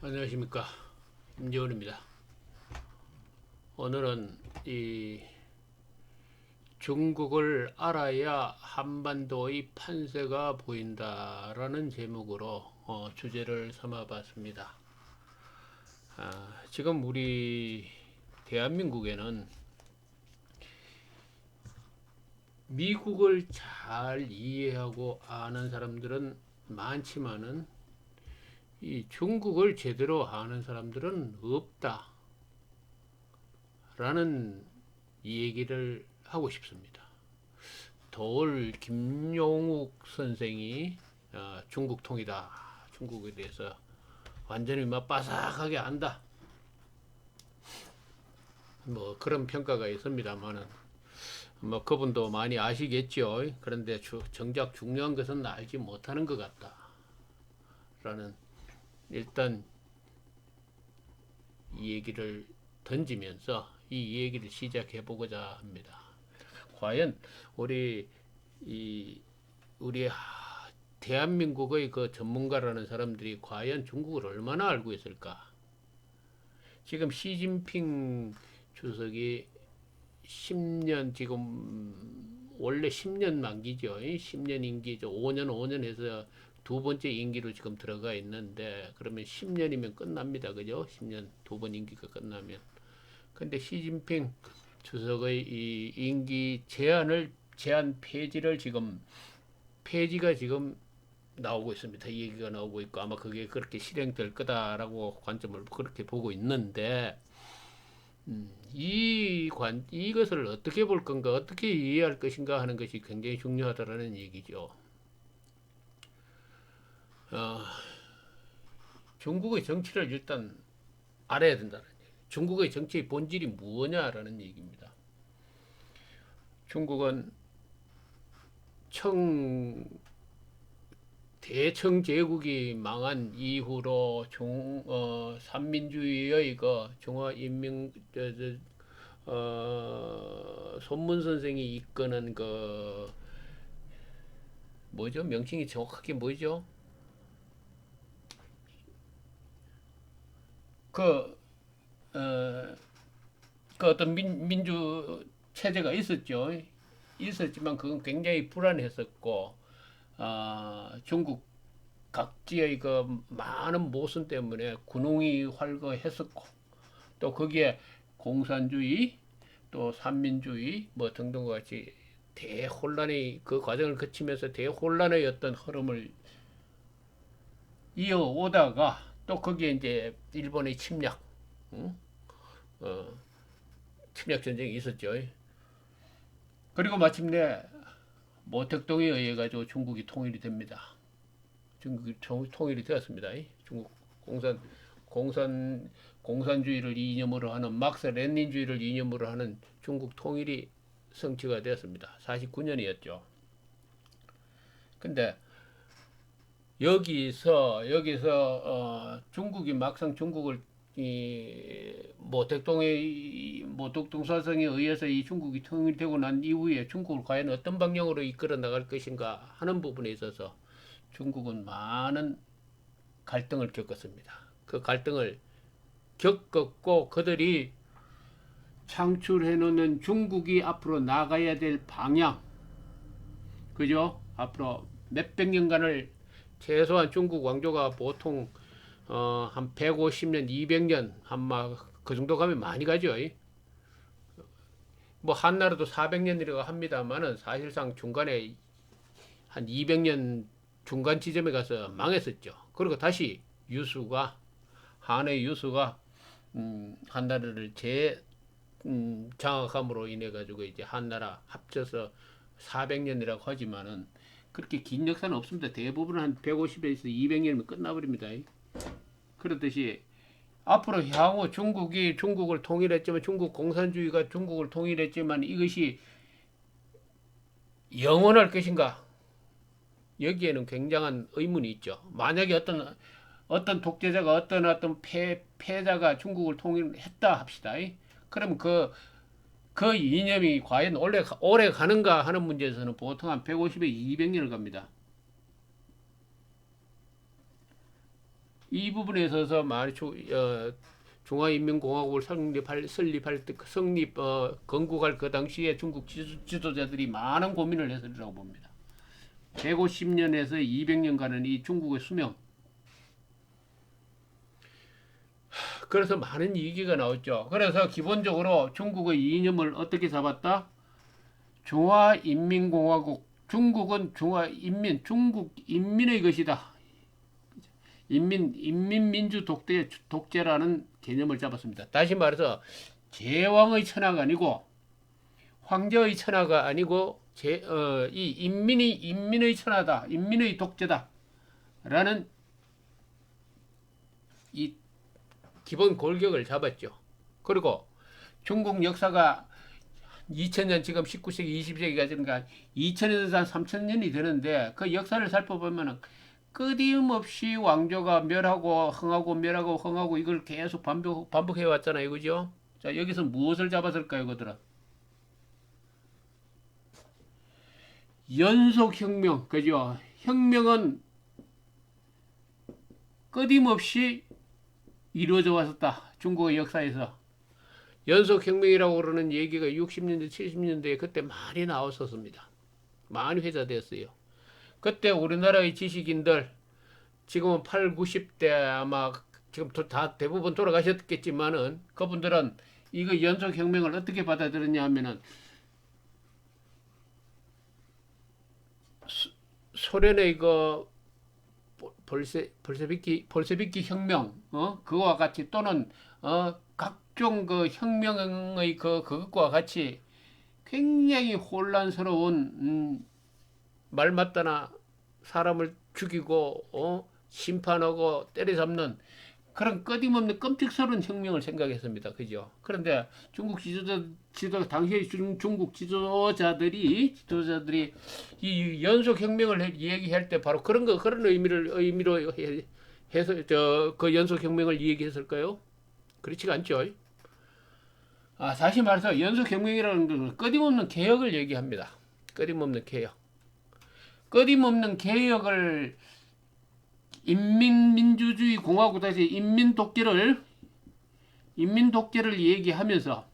안녕하십니까, 임재원입니다. 오늘은 이 중국을 알아야 한반도의 판세가 보인다라는 제목으로 주제를 삼아봤습니다. 지금 우리 대한민국에는 미국을 잘 이해하고 아는 사람들은 많지만은 이 중국을 제대로 아는 사람들은 없다 라는 얘기를 하고 싶습니다. 더울 김용욱 선생이 중국 통이다, 중국에 대해서 완전히 막 빠삭하게 안다, 뭐 그런 평가가 있습니다만은 뭐 그분도 많이 아시겠죠. 그런데 정작 중요한 것은 알지 못하는 것 같다라는, 일단 이 얘기를 던지면서 이 얘기를 시작해 보고자 합니다. 과연 우리 이 우리 대한민국의 그 전문가라는 사람들이 과연 중국을 얼마나 알고 있을까? 지금 시진핑 주석이 10년, 지금 원래 10년 만기죠. 10년 임기죠. 5년 해서 두 번째 임기로 지금 들어가 있는데, 그러면 10년이면 끝납니다. 그죠? 10년 두 번 임기가 끝나면. 근데 시진핑 주석의 이 임기 제한 폐지가 지금 나오고 있습니다. 이 얘기가 나오고 있고, 아마 그게 그렇게 실행될 거다라고 관점을 그렇게 보고 있는데, 이것을 어떻게 볼 건가, 어떻게 이해할 것인가 하는 것이 굉장히 중요하다라는 얘기죠. 어, 중국의 정치를 일단 알아야 된다는 얘기. 중국의 정치의 본질이 무엇냐라는 얘기입니다. 중국은 청 대청 제국이 망한 이후로 삼민주의의 그 중화인민 손문 선생이 이끄는 그 뭐죠? 명칭이 정확하게 뭐죠? 그, 어, 그 어떤 민주 체제가 있었죠. 있었지만 그건 굉장히 불안했었고, 중국 각지의 그 많은 모순 때문에 군웅이 활거했었고, 또 거기에 공산주의, 또 삼민주의 뭐 등등과 같이 대혼란의 그 과정을 거치면서 대혼란의 어떤 흐름을 이어오다가, 또 거기에 이제 일본의 침략, 응? 어, 침략 전쟁이 있었죠. 그리고 마침내 모택동에 의해 가지고 중국이 통일이 됩니다. 중국이 통일이 되었습니다. 중국 공산 공산 공산주의를 이념으로 하는, 막스 레닌주의를 이념으로 하는 중국 통일이 성취가 되었습니다. 49년이었죠. 근데 여기서 중국이 막상 중국을 이 모택동 사성에 의해서 이 중국이 통일되고 난 이후에 중국을 과연 어떤 방향으로 이끌어 나갈 것인가 하는 부분에 있어서 중국은 많은 갈등을 겪었습니다. 그 갈등을 겪었고, 그들이 창출해 놓는 중국이 앞으로 나가야 될 방향, 그죠? 앞으로 몇백 년간을, 최소한 중국 왕조가 보통 한 150년, 200년, 한마 그 정도 가면 많이 가죠. 뭐 한나라도 400년이라고 합니다만은 사실상 중간에 한 200년 중간 지점에 가서 망했었죠. 그리고 다시 유수가 한의 유수가 한나라를 장악함으로 인해 가지고 이제 한나라 합쳐서 400년이라고 하지만은 그렇게 긴 역사는 없습니다. 대부분 한 150에서 200년이면 끝나버립니다. 그렇듯이 앞으로 향후 중국이 중국을 통일했지만, 중국 공산주의가 중국을 통일했지만 이것이 영원할 것인가? 여기에는 굉장한 의문이 있죠. 만약에 어떤 독재자가, 어떤 패자가 중국을 통일했다 합시다. 그럼 그 이념이 과연 오래 가는가 하는 문제에서는 보통 한 150에 200년을 갑니다. 이 부분에 있어서 중화인민공화국을 건국할 그 당시에 중국 지도자들이 많은 고민을 했으리라고 봅니다. 150년에서 200년간은 이 중국의 수명, 그래서 많은 얘기가 나왔죠. 그래서 기본적으로 중국의 이념을 어떻게 잡았다? 중화인민공화국, 중국은 중국 인민의 것이다. 인민민주 독재라는 개념을 잡았습니다. 다시 말해서 제왕의 천하가 아니고 황제의 천하가 아니고 이 인민의 천하다, 인민의 독재다라는 이 기본 골격을 잡았죠. 그리고 중국 역사가 2000년 지금 19세기 20세기가 지금 2000년에서 한 3000년이 되는데 그 역사를 살펴보면은 끊임없이 왕조가 멸하고 흥하고 이걸 계속 반복해 왔잖아요. 그죠? 자, 여기서 무엇을 잡았을까요, 그들은? 연속혁명, 그죠? 혁명은 끊임없이 이루어져 왔었다. 중국의 역사에서. 연속혁명이라고 그러는 얘기가 60년대, 70년대에 그때 많이 나왔었습니다. 많이 회자됐어요. 그때 우리나라의 지식인들, 지금은 8, 90대 아마 지금 다 대부분 돌아가셨겠지만은 그분들은 이거 연속혁명을 어떻게 받아들였냐 하면은 소련의 이거 볼세비키 혁명, 그거와 같이 또는 각종 그 혁명의 그것과 같이 굉장히 혼란스러운 말 맞다나 사람을 죽이고 심판하고 때려잡는 그런 끊임없는 끔찍스러운 혁명을 생각했습니다. 그죠? 그런데 중국 당시의 중국 지도자들이 이 연속 혁명을 얘기할 때 바로 그런 의미로 해서 그 연속 혁명을 얘기했을까요? 그렇지가 않죠. 다시 말해서 연속 혁명이라는 것은 끊임없는 개혁을 얘기합니다. 끊임없는 개혁. 끊임없는 개혁을 인민민주주의 공화국 다시 인민독재를 얘기하면서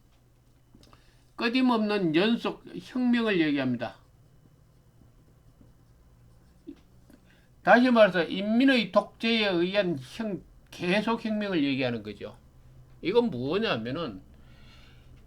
끊임없는 연속 혁명을 얘기합니다. 다시 말해서 인민의 독재에 의한 계속 혁명을 얘기하는 거죠. 이건 뭐냐면은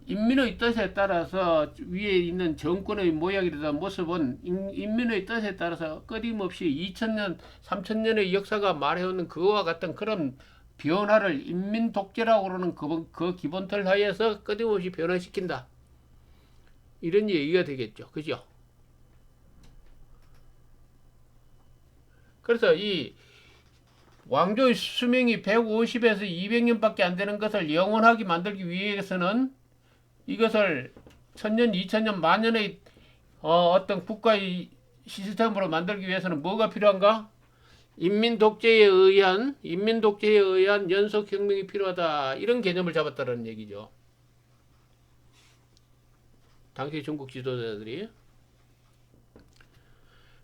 인민의 뜻에 따라서 위에 있는 정권의 모양이라든 모습은 인민의 뜻에 따라서 끊임없이 2000년, 3000년의 역사가 말해오는 그와 같은 그런 변화를 인민 독재라고 그러는 그 기본틀 하에서 끊임없이 변화시킨다. 이런 얘기가 되겠죠. 그죠? 그래서 이 왕조의 수명이 150에서 200년밖에 안 되는 것을 영원하게 만들기 위해서는 이것을 1000년, 2000년, 만년의 어떤 국가의 시스템으로 만들기 위해서는 뭐가 필요한가? 인민 독재에 의한 연속 혁명이 필요하다. 이런 개념을 잡았다는 얘기죠. 당시 중국 지도자들이.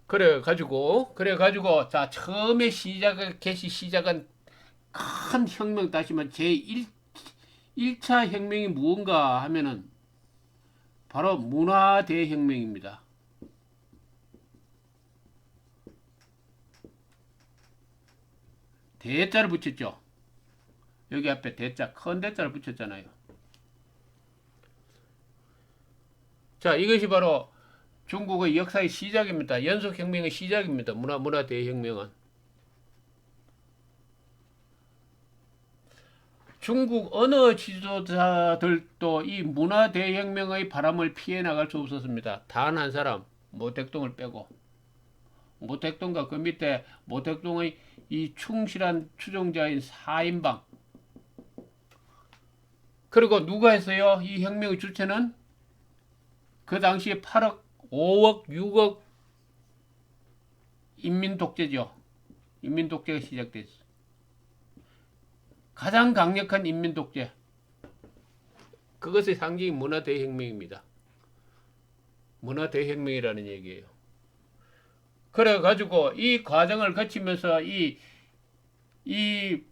그래가지고 자, 처음에 시작은 큰 혁명, 다시만 제1차 혁명이 무언가 하면은 바로 문화대혁명입니다. 대자를 붙였죠. 여기 앞에 대자, 큰 대자를 붙였잖아요. 자, 이것이 바로 중국의 역사의 시작입니다. 연속혁명의 시작입니다. 문화대혁명은. 중국 어느 지도자들도 이 문화대혁명의 바람을 피해 나갈 수 없었습니다. 단 한 사람, 모택동을 빼고. 모택동과 그 밑에 모택동의 이 충실한 추종자인 사인방. 그리고 누가 했어요? 이 혁명의 주체는 그 당시에 8억, 5억, 6억 인민독재죠. 인민독재가 시작됐어. 가장 강력한 인민독재. 그것의 상징이 문화대혁명입니다. 문화대혁명이라는 얘기예요. 그래가지고 이 과정을 거치면서 이 이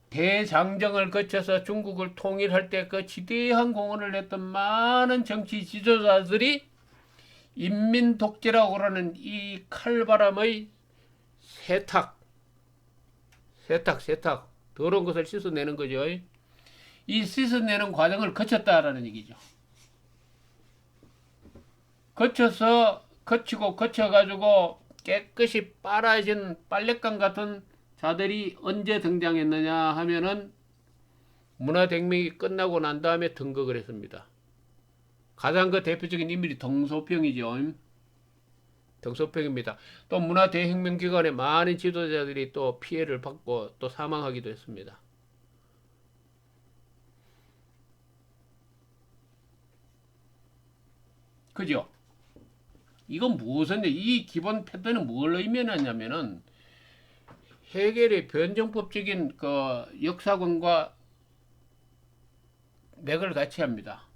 대장정을 거쳐서 중국을 통일할 때 그 지대한 공헌을 했던 많은 정치 지도자들이 인민 독재라고 하는 이 칼바람의 세탁, 더러운 것을 씻어내는 거죠. 이 씻어내는 과정을 거쳤다라는 얘기죠. 거쳐가지고 깨끗이 빨아진 빨랫감 같은 자들이 언제 등장했느냐 하면은 문화대혁명이 끝나고 난 다음에 등극을 했습니다. 가장 그 대표적인 인물이 덩소평이죠. 덩소평입니다. 또 문화대혁명 기간에 많은 지도자들이 또 피해를 받고 또 사망하기도 했습니다. 그죠? 이건 무슨, 이 기본 패턴은 뭘 의미하냐면은 해겔의 변정법적인 그 역사관과 맥을 같이 합니다.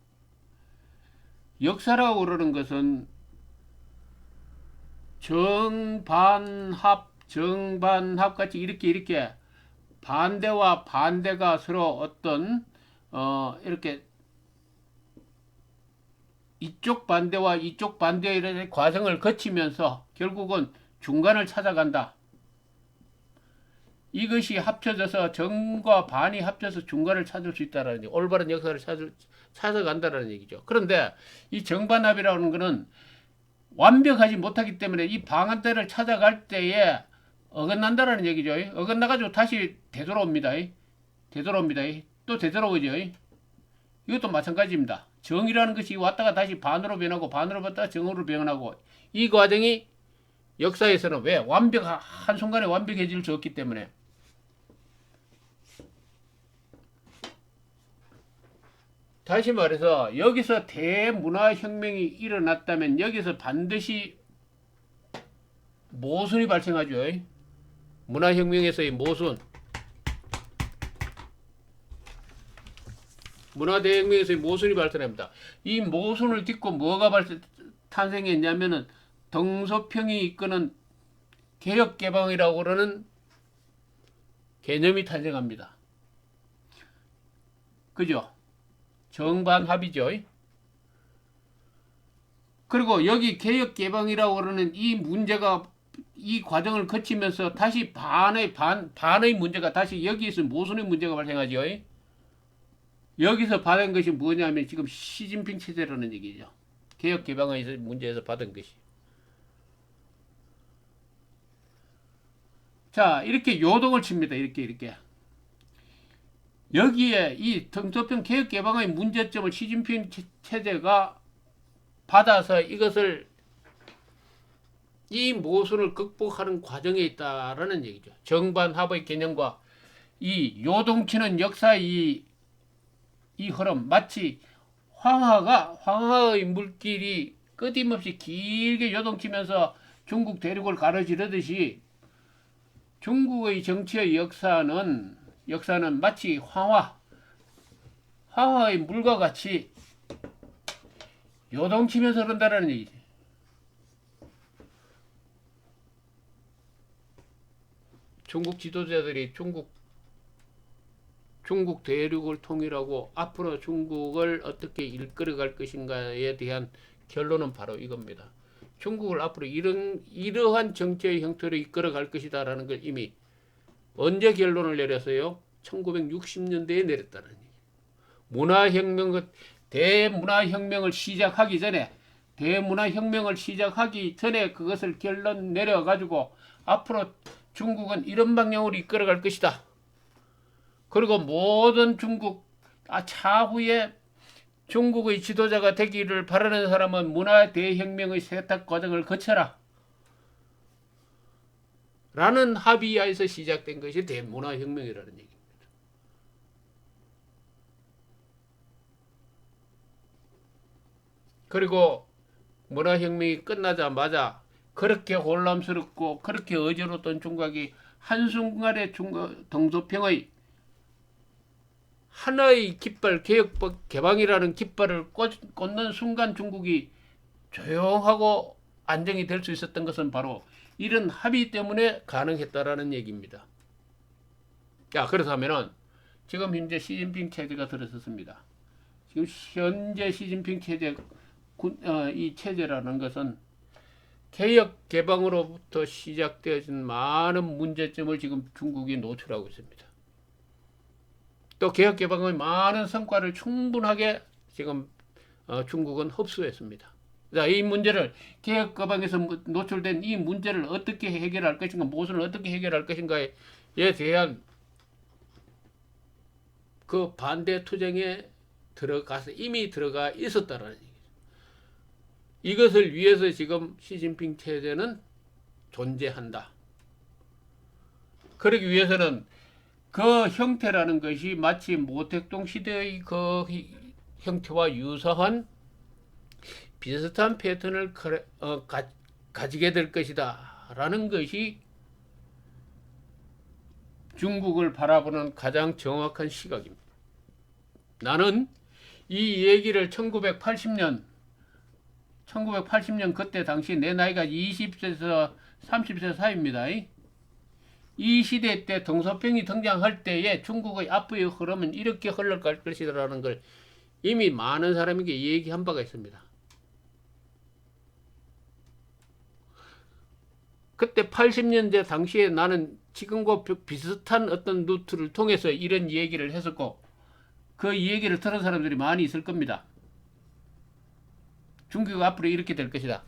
역사라고 그러는 것은 정반합 같이 이렇게 반대와 반대가 서로 어떤 이렇게 이쪽 반대와 이쪽 반대의 과정을 거치면서 결국은 중간을 찾아간다. 이것이 합쳐져서 정과 반이 합쳐서 중간을 찾을 수 있다라는 얘기, 올바른 역사를 찾아간다라는 얘기죠. 그런데 이 정반합이라는 것은 완벽하지 못하기 때문에 이 방한대를 찾아갈 때에 어긋난다라는 얘기죠. 어긋나가지고 다시 되돌아옵니다. 또 되돌아오죠. 이것도 마찬가지입니다. 정이라는 것이 왔다가 다시 반으로 변하고 반으로 갔다가 정으로 변하고 이 과정이 역사에서는 왜 한순간에 완벽해질 수 없기 때문에 다시 말해서 여기서 대문화혁명이 일어났다면 여기서 반드시 모순이 발생하죠. 문화혁명에서의 모순, 문화대혁명에서의 모순이 발생합니다. 이 모순을 딛고 뭐가 탄생했냐면은 덩소평이 이끄는 개혁개방이라고 그러는 개념이 탄생합니다. 그죠? 정반합이죠. 그리고 여기 개혁개방이라고 그러는 이 문제가 이 과정을 거치면서 다시 반의 문제가 다시 여기에서 모순의 문제가 발생하죠. 여기서 받은 것이 뭐냐면 지금 시진핑 체제라는 얘기죠. 개혁개방의 문제에서 받은 것이. 자, 이렇게 요동을 칩니다. 이렇게. 여기에 이 덩소평 개혁개방의 문제점을 시진핑 체제가 받아서 이것을 이 모순을 극복하는 과정에 있다라는 얘기죠. 정반합의 개념과 이 요동치는 역사의 이 흐름, 마치 황하의 물길이 끊임없이 길게 요동치면서 중국 대륙을 가로지르듯이 중국의 정치의 역사는 마치 황하의 물과 같이 요동치면서 흐른다는 얘기지. 중국 지도자들이 중국 대륙을 통일하고 앞으로 중국을 어떻게 이끌어갈 것인가에 대한 결론은 바로 이겁니다. 중국을 앞으로 이러한 정치의 형태로 이끌어갈 것이다라는 걸 이미 언제 결론을 내렸어요? 1960년대에 내렸다는 얘기예요. 대문화혁명을 시작하기 전에 그것을 결론 내려가지고 앞으로 중국은 이런 방향으로 이끌어갈 것이다. 그리고 모든 차후에 중국의 지도자가 되기를 바라는 사람은 문화대혁명의 세탁 과정을 거쳐라. 라는 합의하에서 시작된 것이 대문화혁명이라는 얘기입니다. 그리고 문화혁명이 끝나자마자 그렇게 혼란스럽고 그렇게 어지러웠던 중국이 한순간에 덩소평의 하나의 깃발, 개방이라는 깃발을 꽂는 순간 중국이 조용하고 안정이 될 수 있었던 것은 바로 이런 합의 때문에 가능했다라는 얘기입니다. 자, 그렇다면은 지금 현재 시진핑 체제가 들어섰습니다. 지금 현재 시진핑 체제 이 체제라는 것은 개혁 개방으로부터 시작되어진 많은 문제점을 지금 중국이 노출하고 있습니다. 또 개혁 개방의 많은 성과를 충분하게 지금 중국은 흡수했습니다. 자, 이 문제를 개혁 개방에서 노출된 이 문제를 어떻게 해결할 것인가, 무엇을 어떻게 해결할 것인가에 대한 그 반대 투쟁에 이미 들어가 있었다라는 얘기죠. 이것을 위해서 지금 시진핑 체제는 존재한다. 그러기 위해서는 그 형태라는 것이 마치 모택동 시대의 그 형태와 유사한 비슷한 패턴을 가지게 될 것이다 라는 것이 중국을 바라보는 가장 정확한 시각입니다. 나는 이 얘기를 1980년 그때 당시 내 나이가 20세에서 30세 사이입니다. 이 시대 때 덩소병이 등장할 때에 중국의 앞의 흐름은 이렇게 흘러갈 것이라는 걸 이미 많은 사람에게 얘기한 바가 있습니다. 그때 80년대 당시에 나는 지금과 비슷한 어떤 루트를 통해서 이런 얘기를 했었고 그 얘기를 들은 사람들이 많이 있을 겁니다. 중국이 앞으로 이렇게 될 것이다.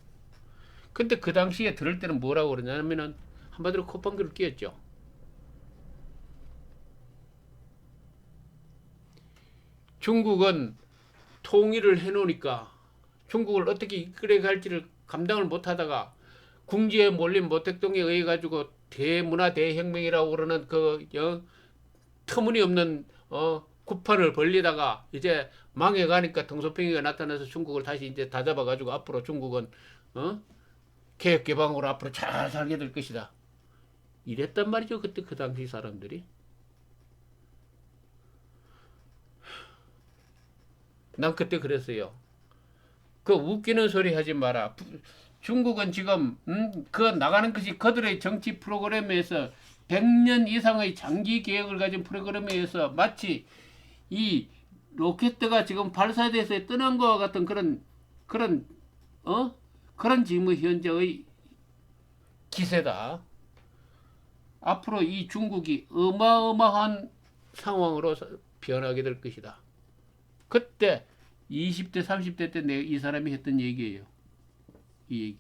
근데 그 당시에 들을 때는 뭐라고 그러냐면은 한마디로 콧방귀를 뀌었죠. 중국은 통일을 해놓으니까 중국을 어떻게 이끌어 갈지를 감당을 못하다가 궁지에 몰린 모택동에 의해 가지고 대문화 대혁명이라고 그러는 그 터무니없는 구판을 벌리다가 이제 망해가니까 덩소평이가 나타나서 중국을 다시 이제 다잡아 가지고 앞으로 중국은 개혁 개방으로 앞으로 잘 살게 될 것이다. 이랬단 말이죠. 그때 그 당시 사람들이. 난 그때 그랬어요. 그 웃기는 소리 하지 마라. 중국은 지금 그 나가는 것이 그들의 정치 프로그램에서 100년 이상의 장기 계획을 가진 프로그램에 의해서 마치 이 로켓가 지금 발사돼서 떠난 것과 같은 그런 지금 현재의 기세다. 앞으로 이 중국이 어마어마한 상황으로 변하게 될 것이다. 그때 20대 30대 때 이 사람이 했던 얘기예요. 이 얘기.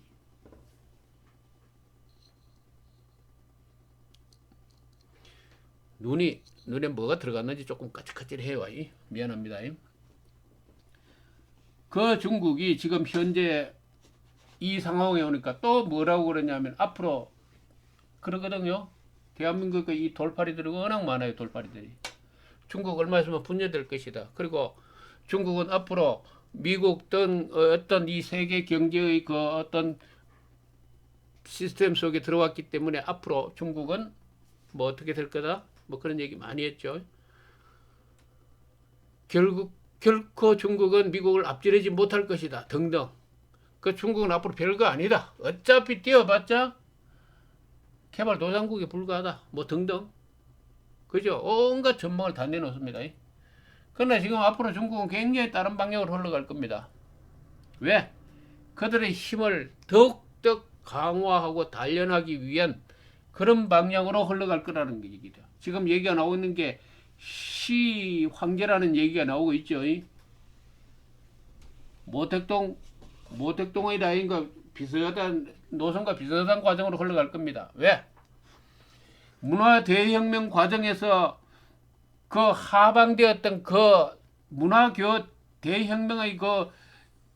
눈에 뭐가 들어갔는지 조금 까칠까칠해요. 미안합니다. 그 중국이 지금 현재 이 상황에 오니까 또 뭐라고 그러냐면 앞으로 그러거든요. 대한민국의 이 돌파리들이 워낙 많아요. 돌파리들이. 중국 얼마 있으면 분열될 것이다. 그리고 중국은 앞으로 미국 등 어떤 이 세계 경제의 그 어떤 시스템 속에 들어왔기 때문에 앞으로 중국은 뭐 어떻게 될 거다? 뭐 그런 얘기 많이 했죠. 결코 중국은 미국을 앞지르지 못할 것이다. 등등. 그 중국은 앞으로 별거 아니다. 어차피 뛰어봤자 개발도상국에 불과하다. 뭐 등등. 그죠? 온갖 전망을 다 내놓습니다. 그러나 지금 앞으로 중국은 굉장히 다른 방향으로 흘러갈 겁니다. 왜? 그들의 힘을 더욱더 강화하고 단련하기 위한 그런 방향으로 흘러갈 거라는 얘기죠. 지금 얘기가 나오고 있는 게 시황제라는 얘기가 나오고 있죠. 모택동의 라인과 비슷한 노선과 비슷한 과정으로 흘러갈 겁니다. 왜? 문화 대혁명 과정에서 그 하방되었던 그 문화교 대혁명의 그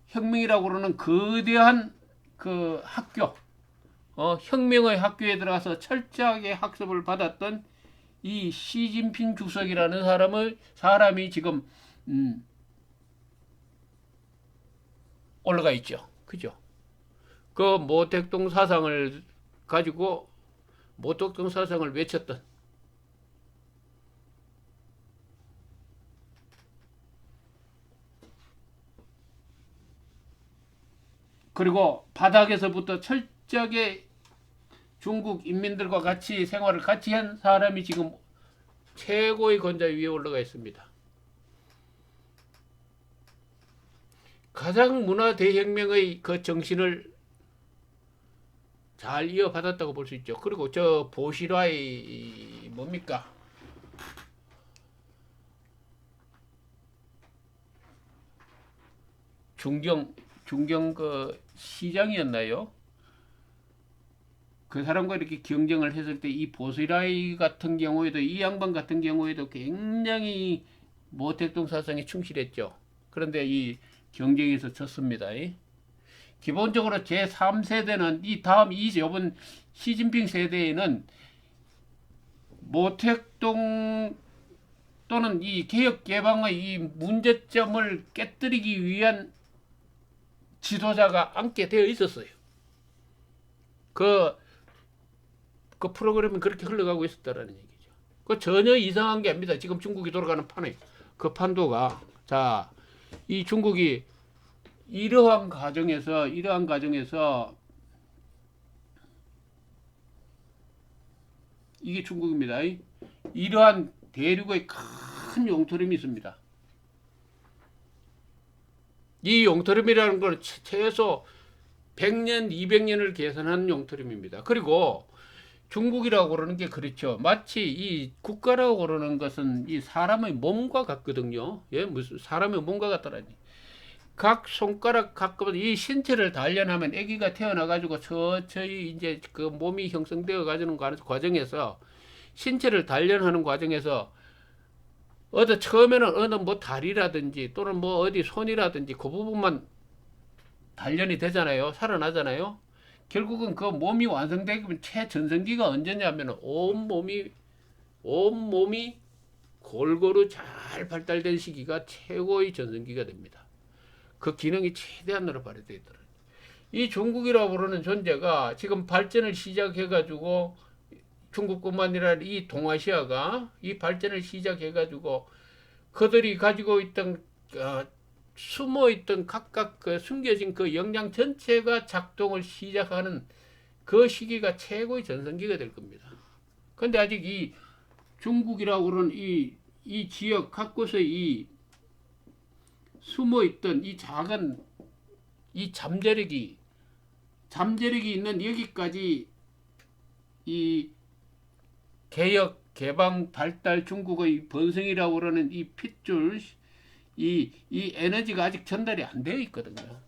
혁명이라고 그러는 거대한 그 학교, 혁명의 학교에 들어가서 철저하게 학습을 받았던 이 시진핑 주석이라는 사람이 지금 올라가 있죠. 그죠? 그 모택동 사상을 가지고 모택동 사상을 외쳤던 그리고 바닥에서부터 철저하게 중국 인민들과 같이 생활을 같이 한 사람이 지금 최고의 권좌 위에 올라가 있습니다. 가장 문화 대혁명의 그 정신을 잘 이어받았다고 볼 수 있죠. 그리고 저 보시라의 뭡니까? 중경 그 시장이었나요? 그 사람과 이렇게 경쟁을 했을 때 이 보시라이 같은 경우에도 이 양반 같은 경우에도 굉장히 모택동 사상에 충실했죠. 그런데 이 경쟁에서 졌습니다. 기본적으로 제3세대는 이 다음 이번 시진핑 세대에는 모택동 또는 이 개혁 개방의 이 문제점을 깨뜨리기 위한 지도자가 앉게 되어 있었어요. 그 프로그램은 그렇게 흘러가고 있었다라는 얘기죠. 그 전혀 이상한 게 아닙니다. 지금 중국이 돌아가는 판에 그 판도가 자, 이 중국이 이러한 과정에서 이게 중국입니다. 이러한 대륙의 큰 용토림이 있습니다. 이 용토림이라는 건 최소 100년, 200년을 계산한 용토림입니다. 그리고 중국이라고 그러는 게 그렇죠. 마치 이 국가라고 그러는 것은 이 사람의 몸과 같거든요. 예, 무슨 사람의 몸과 같더라니. 각 손가락 가끔 이 신체를 단련하면 아기가 태어나가지고 저희 이제 그 몸이 형성되어 가지는 과정에서 신체를 단련하는 과정에서 처음에는 어느 뭐 다리라든지 또는 뭐 어디 손이라든지 그 부분만 단련이 되잖아요. 살아나잖아요. 결국은 그 몸이 완성되면 최전성기가 언제냐면 온 몸이 골고루 잘 발달된 시기가 최고의 전성기가 됩니다. 그 기능이 최대한으로 발휘되어 있더라고요. 이 중국이라고 부르는 존재가 지금 발전을 시작해가지고 중국뿐만 아니라 이 동아시아가 이 발전을 시작해가지고 그들이 가지고 있던 숨어있던 각각 그 숨겨진 그 역량 전체가 작동을 시작하는 그 시기가 최고의 전성기가 될 겁니다. 근데 아직 이 중국이라고 그러는 이 지역 곳곳에 이 숨어있던 이 작은 이 잠재력이 있는 여기까지 이 개혁, 개방, 발달 중국의 번성이라고 그러는 이 핏줄 이 에너지가 아직 전달이 안 되어 있거든요.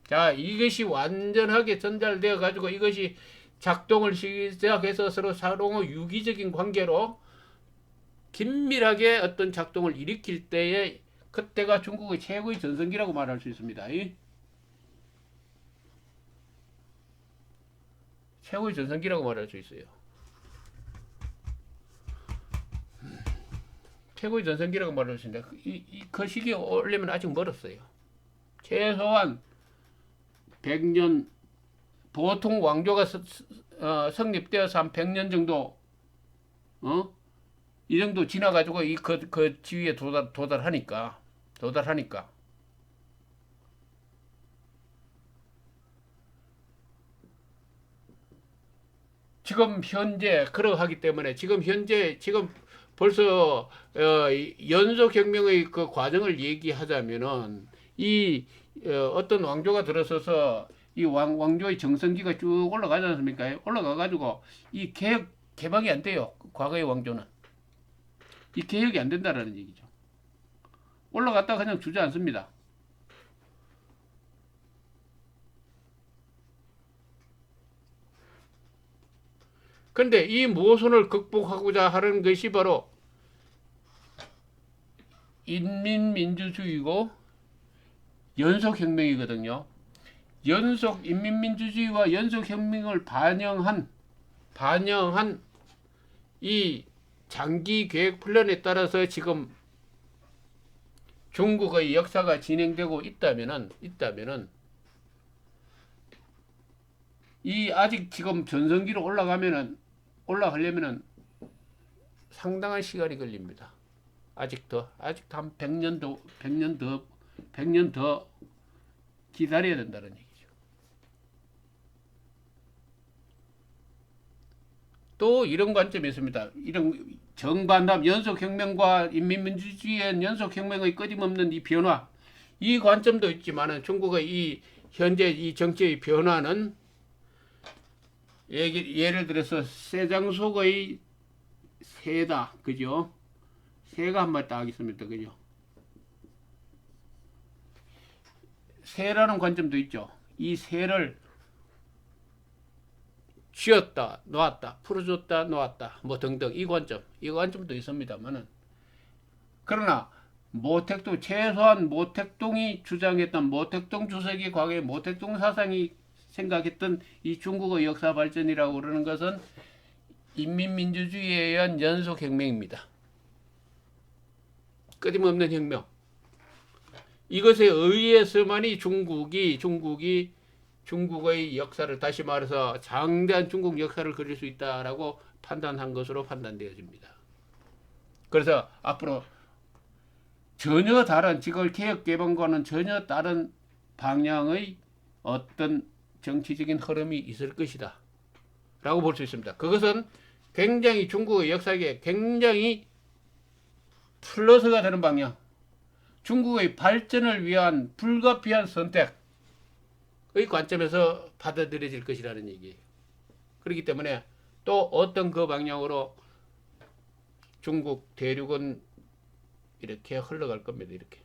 자, 이것이 완전하게 전달되어 가지고 이것이 작동을 시작해서 서로 유기적인 관계로 긴밀하게 어떤 작동을 일으킬 때에 그때가 중국의 최고의 전성기라고 말할 수 있습니다. 최고의 전성기라고 말할 수 있어요. 최고의 전성기라고 말할 수 있는데 그 시기에 오려면 아직 멀었어요. 최소한 100년 보통 왕조가 성립되어서 한 100년 정도 이 정도 지나가지고 그 지위에 도달하니까 지금 현재 그러하기 때문에 지금 벌써 연소혁명의 그 과정을 얘기하자면은 어떤 왕조가 들어서서 이 왕조의 정성기가 쭉 올라가지 않습니까? 올라가가지고 이 개방이 안 돼요. 과거의 왕조는 이 개혁이 안 된다라는 얘기죠. 올라갔다가 그냥 주저앉습니다. 근데 이 모순을 극복하고자 하는 것이 바로 인민민주주의고 연속혁명이거든요. 인민민주주의와 연속혁명을 반영한 이 장기 계획 플랜에 따라서 지금 중국의 역사가 진행되고 있다면은 이 아직 지금 전성기로 올라가려면은 상당한 시간이 걸립니다. 아직 한 100년 더 기다려야 된다는 얘기죠. 또 이런 관점이 있습니다. 이런 정반합 연속혁명과 인민민주주의의 연속혁명의 끊임없는 이 변화, 이 관점도 있지만은 중국의 이 현재 이 정치의 변화는 예를 들어서 새장속의 새다, 그죠? 새가 한 마리 딱 있습니다, 그죠? 새라는 관점도 있죠. 이 새를 쥐었다, 놓았다, 풀어줬다, 놓았다, 뭐 등등 이 관점도 있습니다만은 그러나 모택동 최소한 모택동이 주장했던 모택동 주석이 과거에 모택동 사상이 생각했던 이 중국의 역사 발전이라고 그러는 것은 인민민주주의에 의한 연속혁명입니다. 끊임없는 혁명. 이것에 의해서만이 중국의 역사를 다시 말해서 장대한 중국 역사를 그릴 수 있다라고 판단한 것으로 판단되어집니다. 그래서 앞으로 전혀 다른 지금 개혁 개방과는 전혀 다른 방향의 어떤 정치적인 흐름이 있을 것이다 라고 볼 수 있습니다. 그것은 굉장히 중국의 역사에 굉장히 플러스가 되는 방향, 중국의 발전을 위한 불가피한 선택의 관점에서 받아들여질 것이라는 얘기예요. 그렇기 때문에 또 어떤 그 방향으로 중국 대륙은 이렇게 흘러갈 겁니다. 이렇게.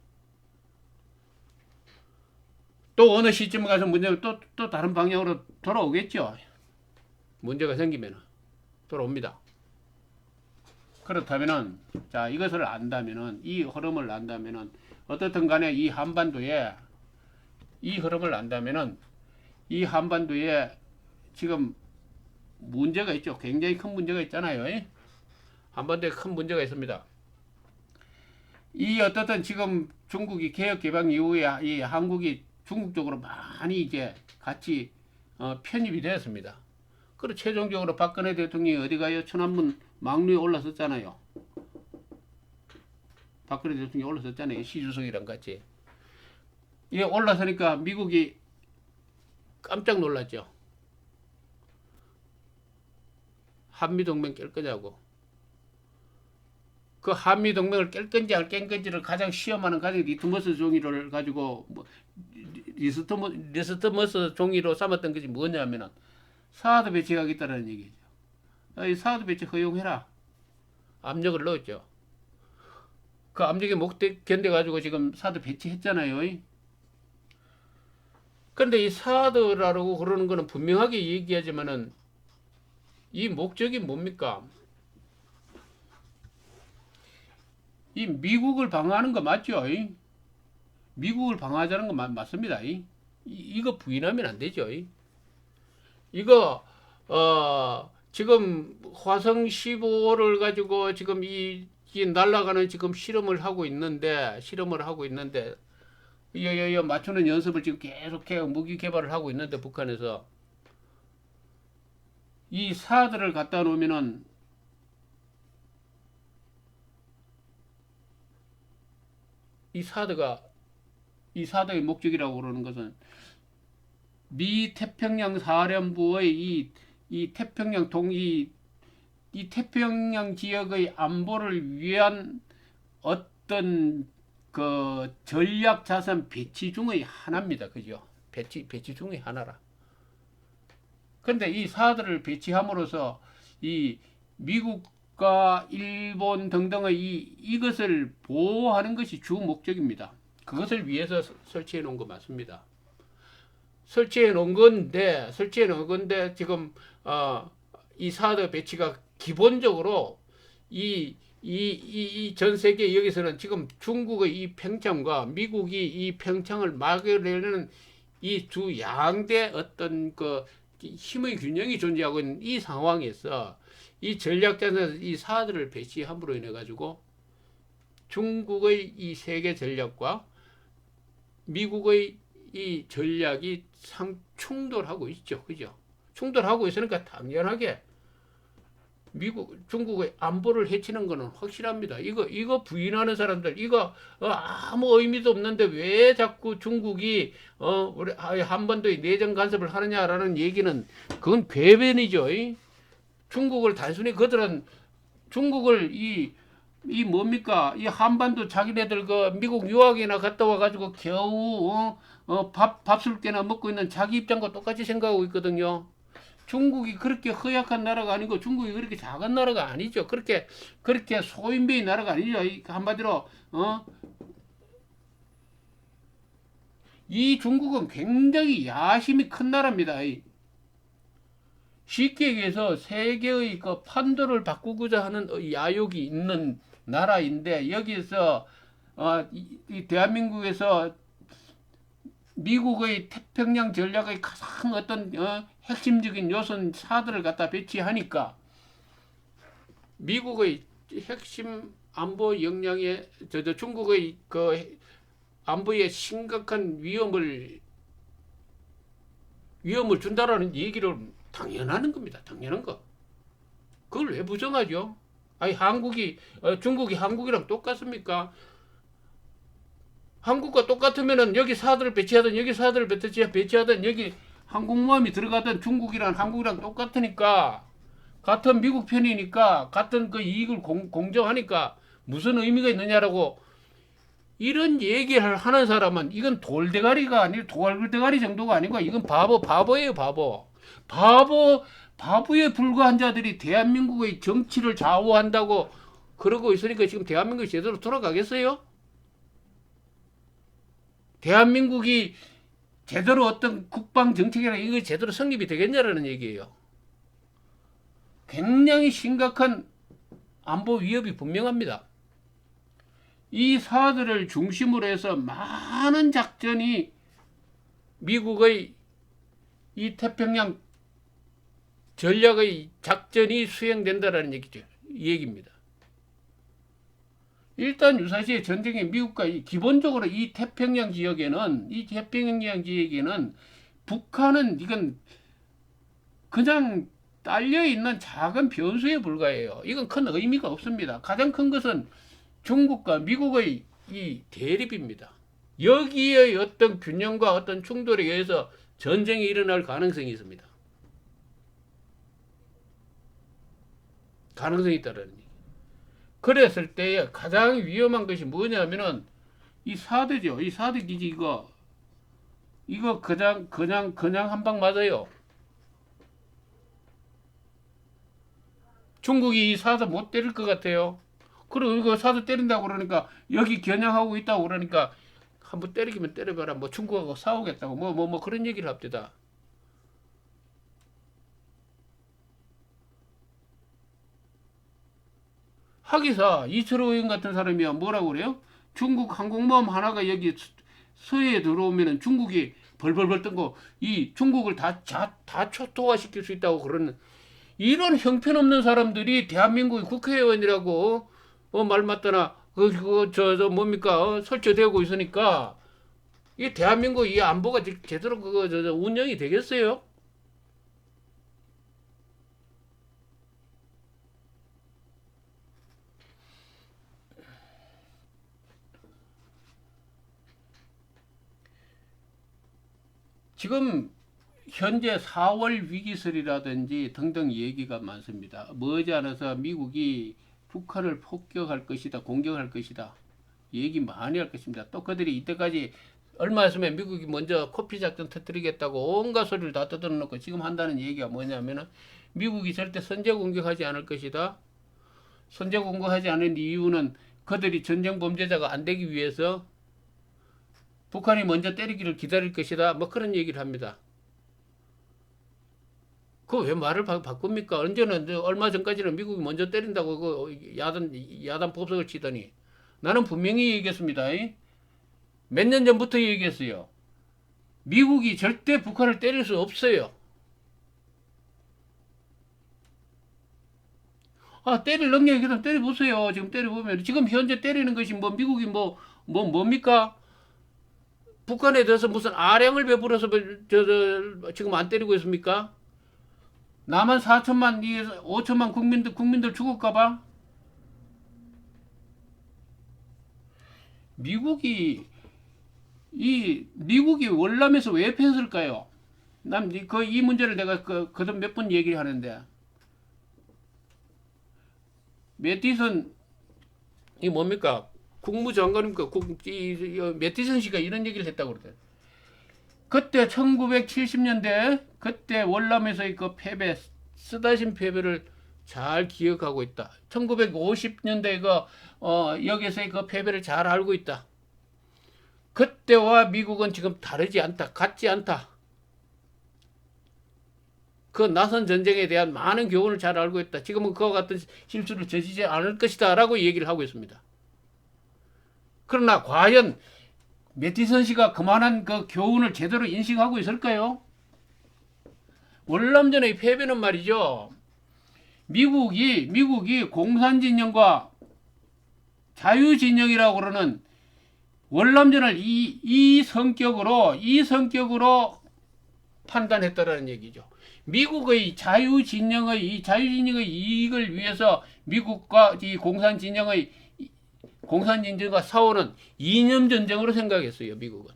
또 어느 시점에 가서 문제가 또 다른 방향으로 돌아오겠죠. 문제가 생기면 돌아옵니다. 그렇다면은, 자, 이것을 안다면은, 이 흐름을 안다면은, 어떻든 간에 이 한반도에, 이 흐름을 안다면은, 이 한반도에 지금 문제가 있죠. 굉장히 큰 문제가 있잖아요. 한반도에 큰 문제가 있습니다. 이 어떻든 지금 중국이 개혁 개방 이후에 이 한국이 중국 쪽으로 많이 이제 같이 편입이 되었습니다. 그리고 최종적으로 박근혜 대통령이 어디 가요? 천안문 막루에 올라섰잖아요. 박근혜 대통령이 올라섰잖아요. 시주석이랑 같이. 이게 올라서니까 미국이 깜짝 놀랐죠. 한미동맹 깰 거냐고. 그 한미동맹을 깰 건지 안 깰 건지를 가장 시험하는 가장 리트머스 종이를 가지고 리트머스 종이로 삼았던 것이 뭐냐면은 사드 배치가 하겠다는 얘기죠. 이 사드 배치 허용해라. 압력을 넣었죠. 그 압력에 못 견뎌가지고 지금 사드 배치했잖아요. 그런데 이 사드라고 그러는 거는 분명하게 얘기하지만은 이 목적이 뭡니까? 이 미국을 방어하는 거 맞죠? 미국을 방어하자는 거 맞습니다. 이거 부인하면 안 되죠. 이거 지금 화성 15를 가지고 지금 이 날아가는 지금 실험을 하고 있는데 이 맞추는 연습을 지금 계속해 무기 개발을 하고 있는데 북한에서 이 사드를 갖다 놓으면은 이 사드의 목적이라고 그러는 것은 미 태평양 사령부의 이 태평양 이 태평양 지역의 안보를 위한 어떤 그 전략 자산 배치 중의 하나입니다. 그죠? 배치 중의 하나라. 근데 이 사드를 배치함으로써 이 미국과 일본 등등의 이것을 보호하는 것이 주 목적입니다. 그것을 위해서 설치해 놓은 거 맞습니다. 설치해 놓은 건데 지금 이 사드 배치가 기본적으로 이 전 세계 여기서는 지금 중국의 이 평창과 미국이 이 평창을 막으려는 이 두 양대 어떤 그 힘의 균형이 존재하고 있는 이 상황에서 이 전략자는 이 사드를 배치함으로 인해 가지고 중국의 이 세계 전략과 미국의 이 전략이 충돌하고 있죠. 그죠? 충돌하고 있으니까 당연하게 중국의 안보를 해치는 것은 확실합니다. 이거 부인하는 사람들, 이거 아무 의미도 없는데 왜 자꾸 중국이 우리 한반도에 내정 간섭을 하느냐라는 얘기는 그건 궤변이죠. 중국을 단순히 그들은 중국을 이 뭡니까? 이 한반도 자기네들 그 미국 유학이나 갔다 와가지고 겨우 밥술깨나 먹고 있는 자기 입장과 똑같이 생각하고 있거든요. 중국이 그렇게 허약한 나라가 아니고 중국이 그렇게 작은 나라가 아니죠. 그렇게 소인배의 나라가 아니죠. 한마디로 이 중국은 굉장히 야심이 큰 나라입니다. 쉽게 얘기해서 세계의 그 판도를 바꾸고자 하는 야욕이 있는 나라인데 여기서 이 대한민국에서 미국의 태평양 전략의 가장 어떤 핵심적인 요소는 사들을 갖다 배치하니까 미국의 핵심 안보 역량에 중국의 그 안보에 심각한 위험을 준다라는 얘기를 당연하는 겁니다. 당연한 거. 그걸 왜 부정하죠? 아니 중국이 한국이랑 똑같습니까? 한국과 똑같으면은 여기 사들을 배치하든 여기 사들을 배치하든 여기 항공모함이 들어가든 중국이랑 한국이랑 똑같으니까 같은 미국 편이니까 같은 그 이익을 공정하니까 무슨 의미가 있느냐라고 이런 얘기를 하는 사람은 이건 돌대가리가 아니고 돌대가리 정도가 아니고 이건 바보예요, 바보. 바보에 불과한 자들이 대한민국의 정치를 좌우한다고 그러고 있으니까 지금 대한민국이 제대로 돌아가겠어요? 대한민국이 제대로 어떤 국방 정책이나 이거 제대로 성립이 되겠냐라는 얘기예요. 굉장히 심각한 안보 위협이 분명합니다. 이 사들을 중심으로 해서 많은 작전이 미국의 이 태평양 전략의 작전이 수행된다라는 얘기입니다. 일단 유사시에 전쟁의 미국과 기본적으로 이 태평양 지역에는 북한은 이건 그냥 딸려 있는 작은 변수에 불과해요. 이건 큰 의미가 없습니다. 가장 큰 것은 중국과 미국의 이 대립입니다. 여기에 어떤 균형과 어떤 충돌에 의해서 전쟁이 일어날 가능성이 있습니다. 가능성이 있다라는 얘기. 그랬을 때 가장 위험한 것이 뭐냐면은 이 사드죠. 이 사드 기지 이거 그냥 한 방 맞아요. 중국이 이 사드 못 때릴 것 같아요. 그리고 이거 사드 때린다고 그러니까 여기 겨냥하고 있다고 그러니까 한번 때리기면 때려봐라. 뭐 중국하고 싸우겠다고 뭐 그런 얘기를 합니다. 하기사 이철호 의원 같은 사람이야 뭐라고 그래요? 중국 항공모함 하나가 여기 서해에 들어오면은 중국이 벌벌벌 떨고 이 중국을 다 초토화시킬 수 있다고 그러는 이런 형편없는 사람들이 대한민국의 국회의원이라고 말 맞다나 뭡니까 설치되고 있으니까 이 대한민국 이 안보가 제대로 운영이 되겠어요? 지금 현재 4월 위기설이라든지 등등 얘기가 많습니다. 머지않아서 미국이 북한을 폭격할 것이다, 공격할 것이다. 얘기 많이 할 것입니다. 또 그들이 이때까지 얼마 있으면 미국이 먼저 코피 작전 터뜨리겠다고 온갖 소리를 다 떠들어놓고 지금 한다는 얘기가 뭐냐면은 미국이 절대 선제 공격하지 않을 것이다. 선제 공격하지 않은 이유는 그들이 전쟁 범죄자가 안 되기 위해서 북한이 먼저 때리기를 기다릴 것이다. 뭐 그런 얘기를 합니다. 그 왜 말을 바꿉니까? 언제는 얼마 전까지는 미국이 먼저 때린다고 그 야단 법석을 치더니 나는 분명히 얘기했습니다. 몇 년 전부터 얘기했어요. 미국이 절대 북한을 때릴 수 없어요. 때릴 능력이 있으면 때려보세요. 지금 때려보면 지금 현재 때리는 것이 미국이 뭡니까? 북한에 대해서 무슨 아량을 베풀어서 지금 안 때리고 있습니까? 남한 4천만, 5천만 국민들 죽을까봐? 미국이 월남에서 왜 뺐을까요? 이 문제를 내가 그전 몇 번 얘기를 하는데 매디슨 이 뭡니까? 국무장관입니까? 매디슨 씨가 이런 얘기를 했다고 그러더라고요. 그때 1970년대 그때 월남에서의 그 패배, 쓰다신 패배를 잘 기억하고 있다. 1950년대 여기서의 그 패배를 잘 알고 있다. 그때와 미국은 지금 다르지 않다. 같지 않다. 그 나선 전쟁에 대한 많은 교훈을 잘 알고 있다. 지금은 그와 같은 실수를 저지르지 않을 것이다. 라고 얘기를 하고 있습니다. 그러나 과연 매디슨 씨가 그만한 그 교훈을 제대로 인식하고 있을까요? 월남전의 패배는 말이죠. 미국이 공산진영과 자유진영이라고 그러는 월남전을 이 성격으로 판단했다라는 얘기죠. 미국의 자유진영의 이익을 위해서 미국과 이 공산진영과 싸우는 이념 전쟁으로 생각했어요, 미국은.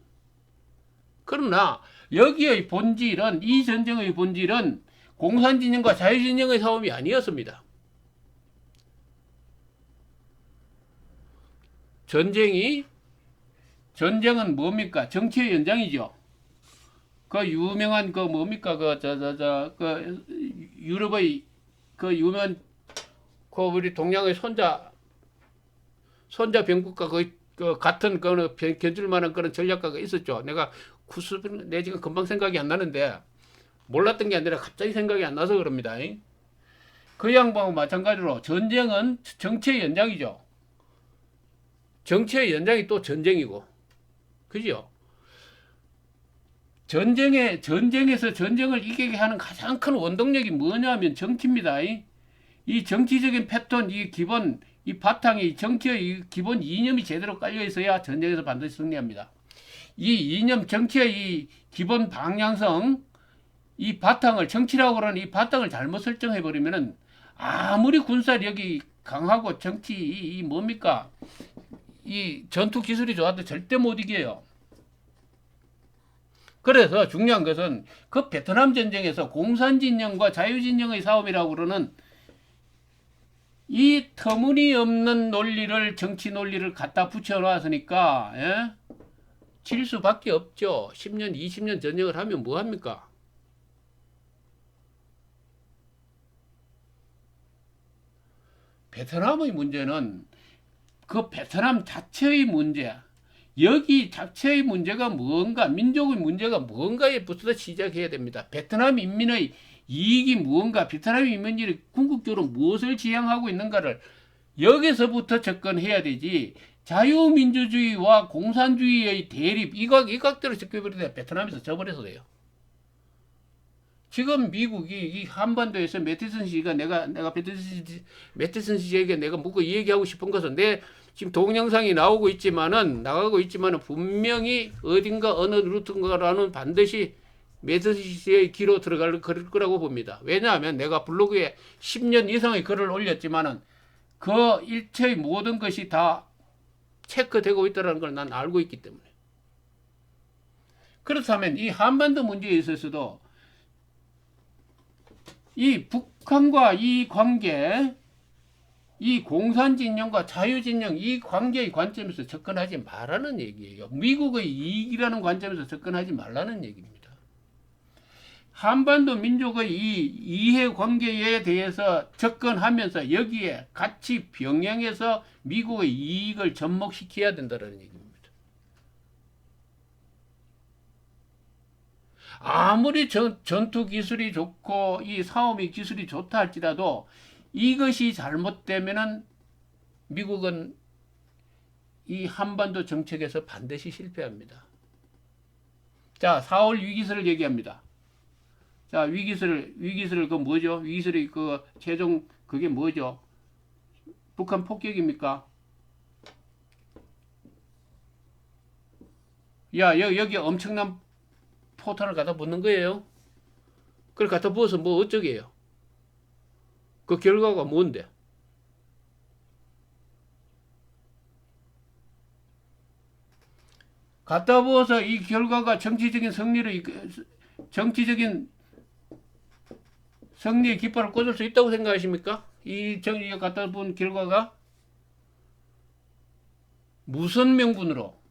그러나 여기의 본질은, 이 전쟁의 본질은 공산진영과 자유진영의 싸움이 아니었습니다. 전쟁은 뭡니까? 정치의 연장이죠. 그 유명한 유럽의 그 유명한 우리 동양의 손자 병국과 그 같은 견줄 만한 그런 전략가가 있었죠. 내 지금 금방 생각이 안 나는데, 몰랐던 게 아니라 갑자기 생각이 안 나서 그럽니다. 그 양반과 마찬가지로 전쟁은 정치의 연장이죠. 정치의 연장이 또 전쟁이고, 그죠? 전쟁에서 전쟁을 이기게 하는 가장 큰 원동력이 뭐냐면 정치입니다. 이 정치적인 패턴, 이 바탕이 정치의 기본 이념이 제대로 깔려 있어야 전쟁에서 반드시 승리합니다. 이 이념, 정치의 이 기본 방향성, 이 바탕을, 정치라고 그러는 이 바탕을 잘못 설정해 버리면은 아무리 군사력이 강하고 이 전투 기술이 좋아도 절대 못 이겨요. 그래서 중요한 것은 그 베트남 전쟁에서 공산진영과 자유진영의 싸움이라고 그러는 이 터무니없는 정치 논리를 갖다 붙여놨으니까, 질 수밖에 없죠. 10년, 20년 전쟁을 하면 뭐합니까? 베트남의 문제는 그 베트남 자체의 문제, 여기 자체의 문제가 무언가, 민족의 문제가 무언가에부터 시작해야 됩니다. 베트남 인민의 이익이 무언가, 베트남 인민들이 궁극적으로 무엇을 지향하고 있는가를 여기서부터 접근해야 되지, 자유민주주의와 공산주의의 대립, 이각대로 접근해버리다 베트남에서 져버려서 돼요. 지금 미국이 이 한반도에서 매티슨 씨가 내가 매티슨 씨에게 내가 묻고 얘기하고 싶은 것은, 지금 동영상이 나가고 있지만은 분명히 어딘가 어느 루트인가라는 반드시 매티슨 씨의 귀로 들어갈 거라고 봅니다. 왜냐하면 내가 블로그에 10년 이상의 글을 올렸지만은 그 일체의 모든 것이 다 체크되고 있다는 걸 난 알고 있기 때문에. 그렇다면 이 한반도 문제에 있어서도 이 북한과 이 관계, 이 공산진영과 자유진영, 이 관계의 관점에서 접근하지 말라는 얘기예요. 미국의 이익이라는 관점에서 접근하지 말라는 얘기입니다. 한반도 민족의 이 이해관계에 대해서 접근하면서 여기에 같이 병행해서 미국의 이익을 접목시켜야 된다는 얘기입니다. 아무리 전투 기술이 좋고 이 싸움의 기술이 좋다 할지라도 이것이 잘못되면은 미국은 이 한반도 정책에서 반드시 실패합니다. 자, 4월 위기설을 얘기합니다. 자, 위기설 그 뭐죠? 위기설의 그 최종 그게 뭐죠? 북한 폭격입니까? 여기 엄청난 포탄을 갖다 붙는 거예요. 그걸 갖다 부어서 뭐 어쩌게요? 그 결과가 뭔데? 갖다 부어서 이 결과가 정치적인 승리의 깃발을 꽂을 수 있다고 생각하십니까? 이 정리가 갖다 본 결과가 무슨 명분으로?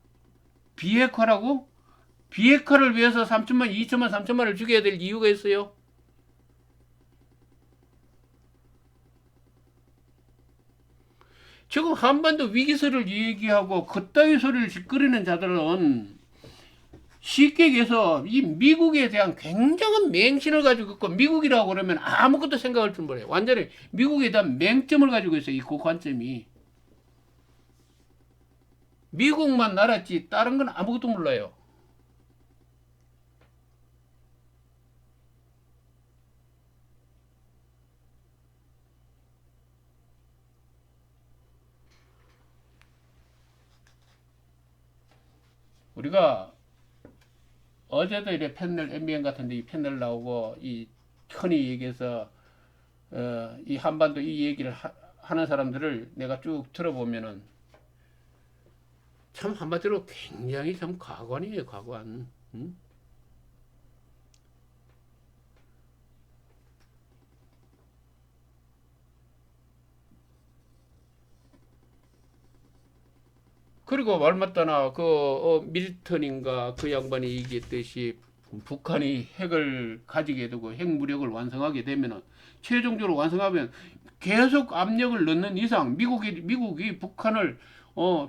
비핵화라고? 비핵화를 위해서 3천만, 2천만, 3천만을 죽여야 될 이유가 있어요? 지금 한반도 위기설을 얘기하고 그따위 소리를 짓거리는 자들은 쉽게 얘기해서 이 미국에 대한 굉장한 맹신을 가지고 있고, 미국이라고 그러면 아무것도 생각할 줄 몰라요. 완전히 미국에 대한 맹점을 가지고 있어요. 이 고관점이. 미국만 알았지 다른 건 아무것도 몰라요. 우리가 어제도 이래 패널 MBN 같은데 이 패널 나오고 이 흔히 얘기해서 이 한반도 이 얘기를 하는 사람들을 내가 쭉 들어보면은 참 한마디로 굉장히 참 과관이에요, 과관. 응? 그리고 말맞다나 밀턴인가 그 양반이 얘기했듯이 북한이 핵을 가지게 되고 핵무력을 완성하게 되면은 최종적으로 완성하면 계속 압력을 넣는 이상 미국이 북한을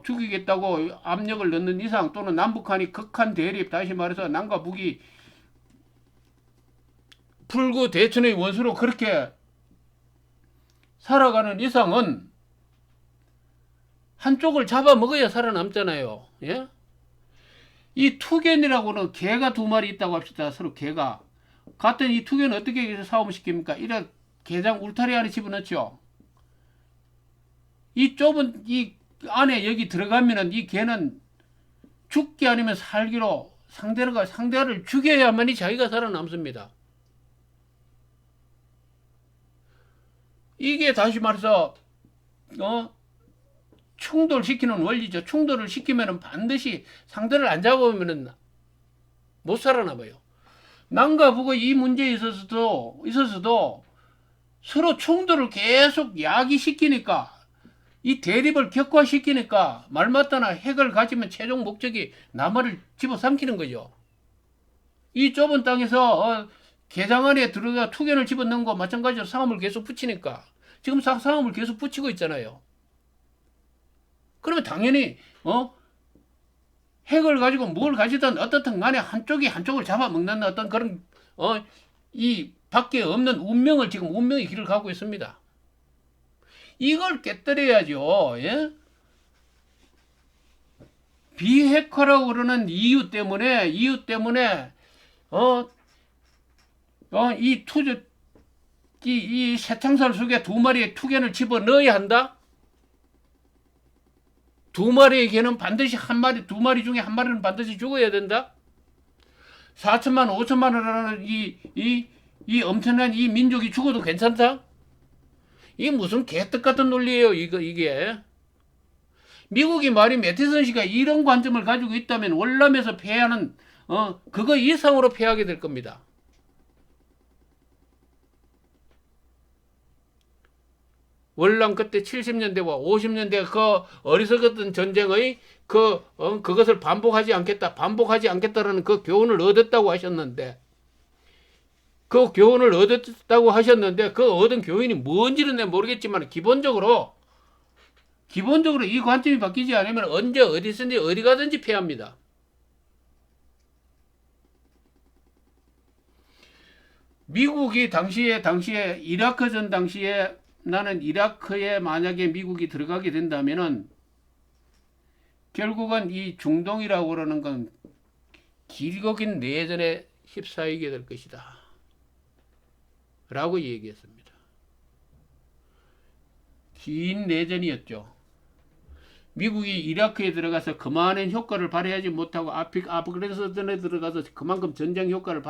죽이겠다고 압력을 넣는 이상 또는 남북한이 극한 대립 다시 말해서 남과 북이 불구 대천의 원수로 그렇게 살아가는 이상은 한쪽을 잡아먹어야 살아남잖아요. 예? 이 투견이라고는 개가 두 마리 있다고 합시다. 서로 개가. 같은 이 투견은 어떻게 싸움을 시킵니까? 이런 개장 울타리 안에 집어넣죠. 이 좁은 이 안에 여기 들어가면은 이 개는 죽기 아니면 살기로 상대를 죽여야만이 자기가 살아남습니다. 이게 다시 말해서 충돌시키는 원리죠. 충돌을 시키면은 반드시 상대를 안 잡으면은 못 살아남아요. 남과 북의 이 문제에 있어서도 서로 충돌을 계속 야기시키니까 이 대립을 격화시키니까 말맞다나 핵을 가지면 최종 목적이 남한을 집어삼키는 거죠. 이 좁은 땅에서 개장 안에 들어가 투견을 집어넣은 거 마찬가지로 싸움을 계속 붙이니까 지금 싸움을 계속 붙이고 있잖아요. 그러면 당연히 핵을 가지고 뭘 가지든 어떻든 간에 한쪽이 한쪽을 잡아먹는 어떤 그런 이 밖에 없는 운명의 길을 가고 있습니다. 이걸 깨뜨려야죠. 예? 비핵화라고 그러는 이유 때문에 이 새창살 속에 두 마리의 투견을 집어넣어야 한다. 두 마리의 개는 반드시 두 마리 중에 한 마리는 반드시 죽어야 된다. 4천만, 5천만 원이라는 이 엄청난 이 민족이 죽어도 괜찮다? 이게 무슨 개떡 같은 논리예요, 이게. 미국이 말이 매티슨 씨가 이런 관점을 가지고 있다면 월남에서 패하는, 그거 이상으로 패하게 될 겁니다. 월남 그때 70년대와 50년대 그 어리석었던 전쟁의 그것을 반복하지 않겠다라는 그 교훈을 얻었다고 하셨는데, 그 얻은 교훈이 뭔지는 내가 모르겠지만, 기본적으로 이 관점이 바뀌지 않으면 언제 어디서든지 어디 가든지 패합니다. 미국이 당시에 이라크전 당시에 나는 이라크에 만약에 미국이 들어가게 된다면은 결국은 이 중동이라고 그러는 건 길고 긴 내전에 휩싸이게 될 것이다. 라고 얘기했습니다. 긴 내전이었죠. 미국이 이라크에 들어가서 그만한 효과를 발휘하지 못하고 아프가니스탄에 들어가서 그만큼 전쟁 효과를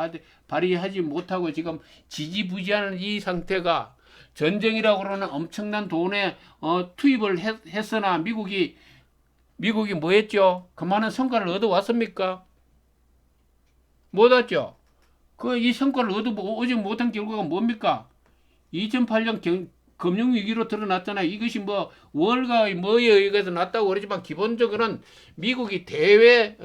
발휘하지 못하고 지금 지지부진하는 이 상태가 전쟁이라고 그러는 엄청난 돈에 투입을 했으나 미국이 뭐 했죠? 그만한 성과를 얻어왔습니까? 못 왔죠? 이 성과를 얻지 못한 결과가 뭡니까? 2008년 금융위기로 드러났잖아요. 이것이 뭐 월가의 뭐에 의해서 났다고 그러지만 기본적으로는 미국이 대외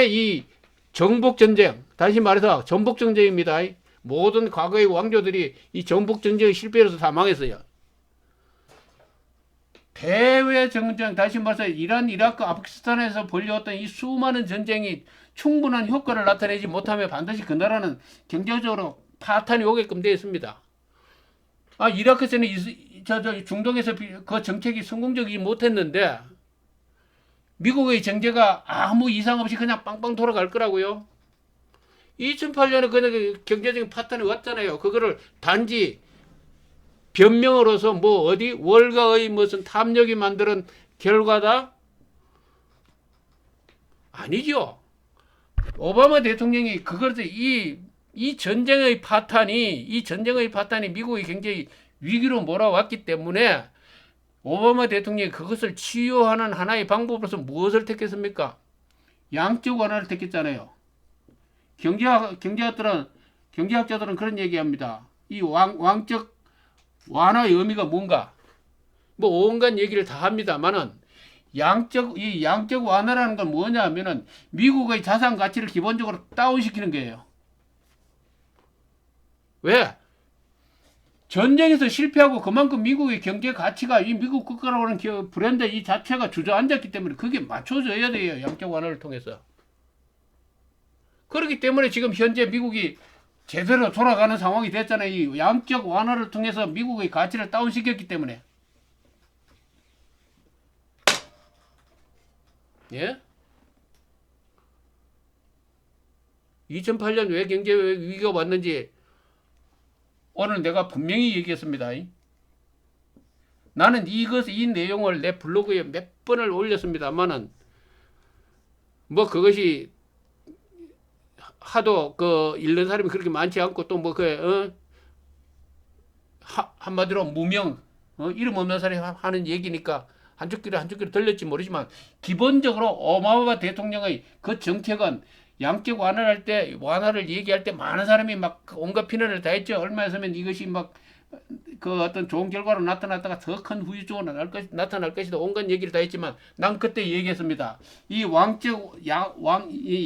이 정복전쟁, 다시 말해서 전복전쟁입니다. 모든 과거의 왕조들이 이 전복전쟁의 실패로서 다 망했어요. 대외 전쟁, 다시 말해서 이란, 이라크, 아프가니스탄에서 벌려왔던 이 수많은 전쟁이 충분한 효과를 나타내지 못하면 반드시 그 나라는 경제적으로 파탄이 오게끔 되어 있습니다. 이라크에서는 중동에서 그 정책이 성공적이지 못했는데 미국의 정제가 아무 이상 없이 그냥 빵빵 돌아갈 거라고요. 2008년에 그냥 경제적인 파탄이 왔잖아요. 그거를 단지 변명으로서 월가의 무슨 탐욕이 만드는 결과다? 아니죠. 오바마 대통령이 이 전쟁의 파탄이 미국의 경제 위기로 몰아왔기 때문에 오바마 대통령이 그것을 치유하는 하나의 방법으로서 무엇을 택했습니까? 양적 완화를 택했잖아요. 경제학자들은 그런 얘기합니다. 이 왕적 완화의 의미가 뭔가? 온갖 얘기를 다 합니다만은 양적 완화라는 건 뭐냐 하면은 미국의 자산 가치를 기본적으로 다운시키는 거예요. 왜? 전쟁에서 실패하고 그만큼 미국의 경제 가치가 이 미국 국가라고 하는 브랜드 이 자체가 주저앉았기 때문에 그게 맞춰져야 돼요. 양적 완화를 통해서. 그렇기 때문에 지금 현재 미국이 제대로 돌아가는 상황이 됐잖아요. 이 양적 완화를 통해서 미국의 가치를 다운시켰기 때문에. 예? 2008년 왜 경제 위기가 왔는지 오늘 내가 분명히 얘기했습니다. 나는 이 내용을 내 블로그에 몇 번을 올렸습니다만은 그것이 하도 읽는 사람이 그렇게 많지 않고 또 한마디로 무명 이름 없는 사람이 하는 얘기니까 한쪽 귀로 들렸지 모르지만 기본적으로 오바마 대통령의 그 정책은 양적 완화를 얘기할 때 많은 사람이 온갖 비난을 다 했죠. 얼마 있으면 이것이 어떤 좋은 결과로 나타났다가 더 큰 후유증으로 나타날 것이다. 온갖 얘기를 다 했지만 난 그때 얘기했습니다. 이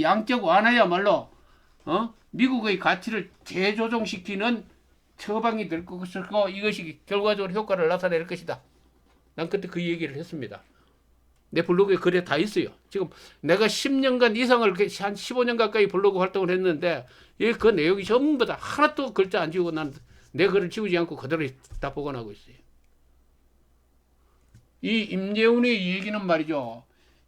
양적 완화야말로 미국의 가치를 재조정시키는 처방이 될 것이고 이것이 결과적으로 효과를 나타낼 것이다. 난 그때 그 얘기를 했습니다. 내 블로그에 글에 다 있어요. 지금 내가 10년간 이상을 한 15년 가까이 블로그 활동을 했는데 그 내용이 전부 다 하나도 글자 안 지우고 난 내 글을 지우지 않고 그대로 다 보관하고 있어요. 이 임재훈의 얘기는 말이죠.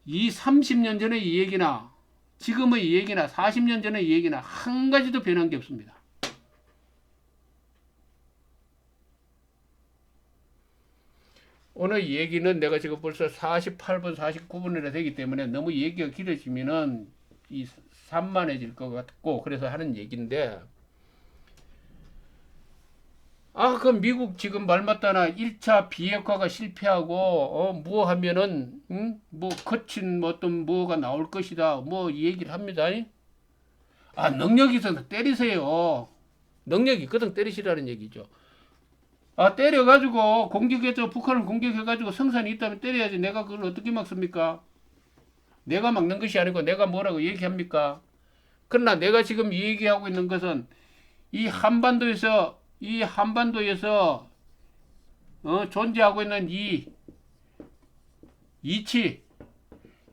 이 30년 전의 이 얘기나 지금의 얘기나 40년 전의 얘기나 한 가지도 변한 게 없습니다. 오늘 얘기는 내가 지금 벌써 48분, 49분이나 되기 때문에 너무 얘기가 길어지면은 산만해질 것 같고 그래서 하는 얘기인데 그럼 미국 지금 말맞다나 1차 비핵화가 실패하고 뭐 하면은 거친 어떤 뭐가 나올 것이다 이 얘기를 합니다. 능력이 있어서 때리세요. 능력이 있거든 때리시라는 얘기죠. 때려가지고 북한을 공격해가지고 성산이 있다면 때려야지. 내가 그걸 어떻게 막습니까? 내가 막는 것이 아니고 내가 뭐라고 얘기합니까? 그러나 내가 지금 얘기하고 있는 것은 이 한반도에서 존재하고 있는 이 이치,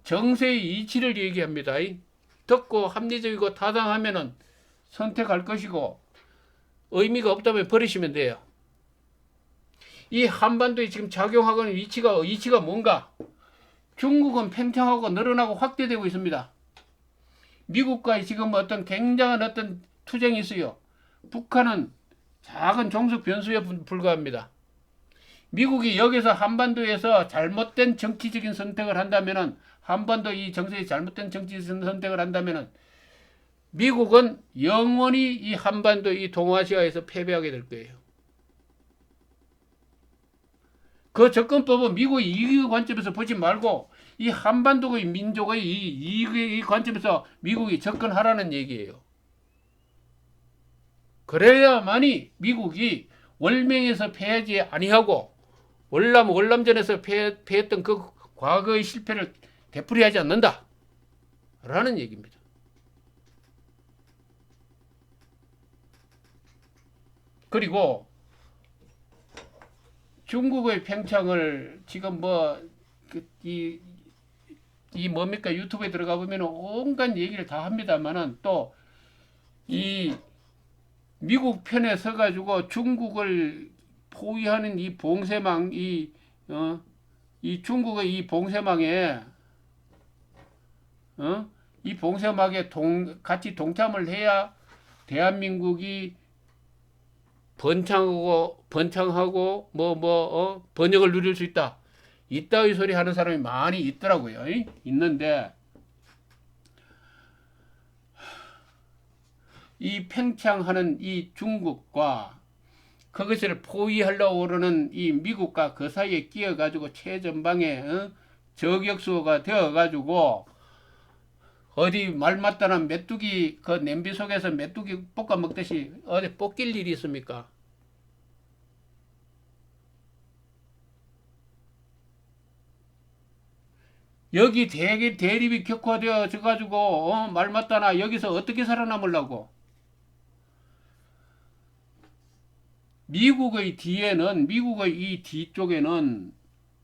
정세의 이치를 얘기합니다. 듣고 합리적이고 타당하면은 선택할 것이고 의미가 없다면 버리시면 돼요. 이 한반도에 지금 작용하고 있는 이치가 뭔가? 중국은 팽창하고 늘어나고 확대되고 있습니다. 미국과의 지금 어떤 굉장한 어떤 투쟁이 있어요. 북한은 작은 종속 변수에 불과합니다. 미국이 여기서 한반도에서 잘못된 정치적인 선택을 한다면은 한반도 이 정세에 잘못된 정치적인 선택을 한다면은 미국은 영원히 이 한반도 이 동아시아에서 패배하게 될 거예요. 그 접근법은 미국의 이익의 관점에서 보지 말고 이 한반도의 민족의 이익의 관점에서 미국이 접근하라는 얘기예요. 그래야만이 미국이 월명에서 패하지 아니하고 월남전에서 패했던 그 과거의 실패를 되풀이하지 않는다 라는 얘기입니다. 그리고 중국의 팽창을 지금 이 뭡니까 유튜브에 들어가 보면 온갖 얘기를 다 합니다만은 또 이 미국 편에 서가지고 중국을 포위하는 이 봉쇄망 이 중국의 이 봉쇄망에 이 봉쇄망에 같이 동참을 해야 대한민국이 번창하고 번영을 누릴 수 있다. 이따위 소리 하는 사람이 많이 있더라고요. 있는데 이 팽창하는 이 중국과 그것을 포위하려고 그러는 이 미국과 그 사이에 끼어가지고 최전방에 저격수가 되어가지고 어디 말맞다는 메뚜기 그 냄비 속에서 메뚜기 볶아 먹듯이 어디 볶일 일이 있습니까? 여기 대립이 격화되어져 가지고 말맞다나 여기서 어떻게 살아남으려고? 미국의 이 뒤쪽에는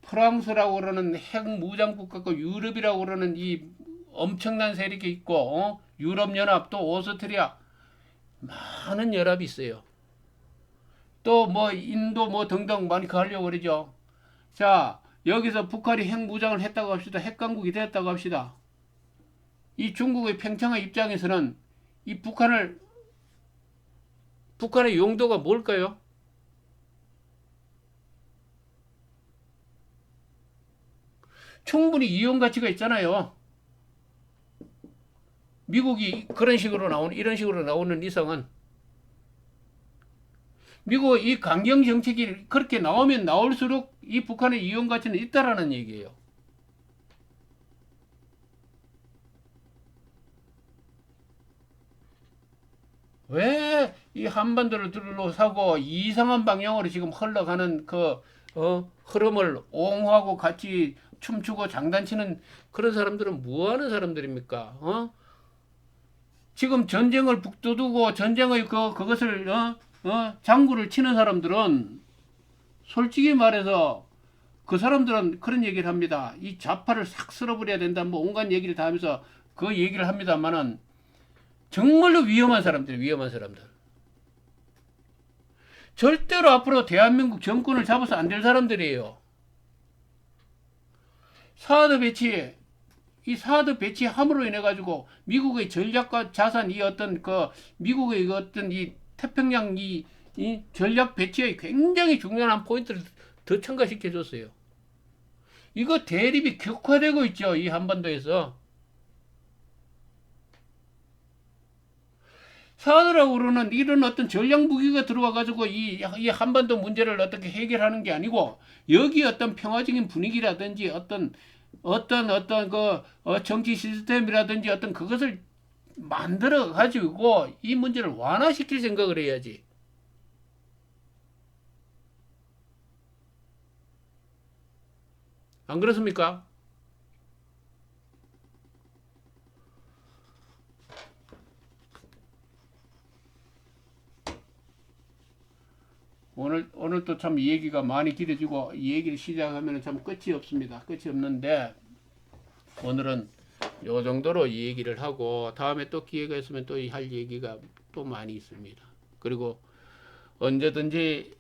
프랑스라고 그러는 핵무장국가고 유럽이라고 그러는 이 엄청난 세력이 있고 유럽연합 또 오스트리아 많은 연합이 있어요. 또 인도 등등 많이 가려고 그러죠. 자, 여기서 북한이 핵무장을 했다고 합시다. 핵강국이 됐다고 합시다. 이 중국의 팽창의 입장에서는 이 북한의 용도가 뭘까요? 충분히 이용 가치가 있잖아요. 미국이 이런 식으로 나오는 이상은 미국 이 강경 정책이 그렇게 나오면 나올수록 이 북한의 이용 가치는 있다라는 얘기예요. 왜 이 한반도를 둘러싸고 이상한 방향으로 지금 흘러가는 흐름을 옹호하고 같이 춤추고 장단치는 그런 사람들은 뭐 하는 사람들입니까? 지금 전쟁을 북돋우고 전쟁의 그것을 장구를 치는 사람들은 솔직히 말해서 그 사람들은 그런 얘기를 합니다. 이 좌파를 싹 쓸어버려야 된다. 온갖 얘기를 다 하면서 그 얘기를 합니다만은 정말로 위험한 사람들. 절대로 앞으로 대한민국 정권을 잡아서 안 될 사람들이에요. 사드 배치함으로 인해 가지고 미국의 전략과 자산 미국의 이 태평양 이 전략 배치에 굉장히 중요한 포인트를 더 첨가시켜 줬어요. 이거 대립이 격화되고 있죠. 이 한반도에서. 사드라고 그러는 이런 어떤 전략 무기가 들어와 가지고 이 한반도 문제를 어떻게 해결하는 게 아니고 여기 어떤 평화적인 분위기라든지 어떤 정치 시스템이라든지 어떤 그것을 만들어 가지고 이 문제를 완화시킬 생각을 해야지. 안 그렇습니까? 오늘 또 참 이 얘기가 많이 길어지고 이 얘기를 시작하면 참 끝이 없습니다. 끝이 없는데 오늘은 요 정도로 이 얘기를 하고 다음에 또 기회가 있으면 또 할 얘기가 또 많이 있습니다. 그리고 언제든지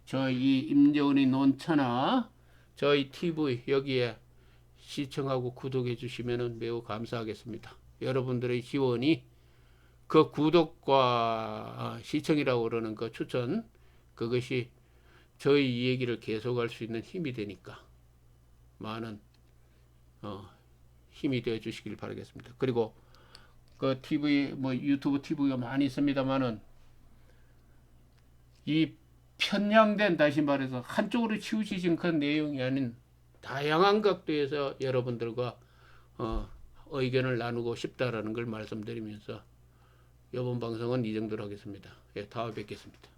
저희 임재훈의 논차나 저희 TV 여기에 시청하고 구독해 주시면 매우 감사하겠습니다. 여러분들의 지원이 그 구독과 시청이라고 그러는 그 추천 그것이 저희 이 얘기를 계속할 수 있는 힘이 되니까 많은 힘이 되어 주시길 바라겠습니다. 그리고 그 TV 유튜브 TV가 많이 있습니다만은 이 편향된 다시 말해서 한쪽으로 치우치신 그 내용이 아닌 다양한 각도에서 여러분들과 의견을 나누고 싶다라는 걸 말씀드리면서 이번 방송은 이 정도로 하겠습니다. 예, 다음에 뵙겠습니다.